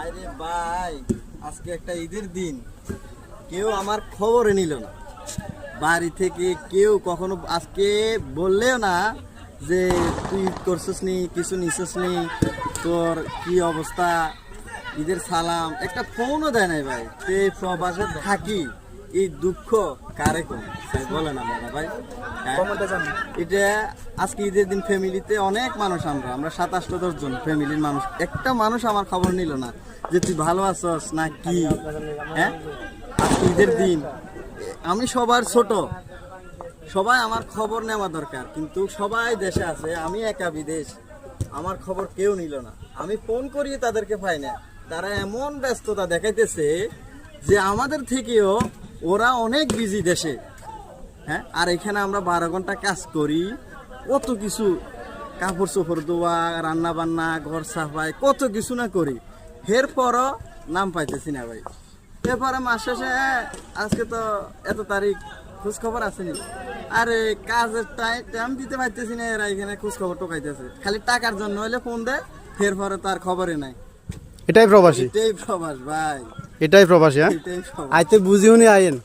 আরে ভাই, আজকে একটা ঈদের দিন, কেউ আমার খবরে নিল না। বাড়ি থেকে কেউ কখনো আজকে বললেও না যে তুই ঈদ করছিস নি, কিছু নিছিস নি, তোর কি অবস্থা, ঈদের সালাম একটা ফোনও দেয় নাই ভাই। তে প্রবাসে থাকি, এই দুঃখ কারে কোন বলে না দাদা ভাই। হ্যাঁ? এটা আজকে ঈদের দিন ফ্যামিলিতে অনেক মানুষ, আমরা 27-10 জন ফ্যামিলির মানুষ, একটা মানুষ আমার খবর নিল না যে তুই ভালো আছস না কি। হ্যাঁ, আজকে ঈদের দিন, আমি সবার ছোট, সবাই আমার খবর নেওয়া দরকার, কিন্তু সবাই দেশে আছে, আমি একা বিদেশ, আমার খবর কেউ নিল না। আমি ফোন করি তাদেরকে পাই না, তারা এমন ব্যস্ততা দেখাইতেছে যে আমাদের থেকেও ওরা অনেক বিজি দেশে। হ্যাঁ, আর এখানে আমরা 12 ঘন্টা কাজ করি, কত কিছু, কাপড় চোপড় ধোয়া, রান্না বান্না, ঘর সাফাই, কত কিছু না করি, এরপরও নাম পাইতেছি না ভাই। এরপরে মাস শেষে আজকে তো এত তারিখ, খোঁজ খবর আসেনি। আরে কাজের টাইম দিতে পারতেছি না, এরা এখানে খোঁজ খবর টোকাইতেছে, খালি টাকার জন্য হলে ফোন দেয়, এরপরে তার খবরই নাই। এটাই প্রবাসী, এটাই প্রবাস ভাই, এটাই প্রবাসী। হ্যাঁ, এটাই প্রবাস। আইতে বুঝিও নি আইন।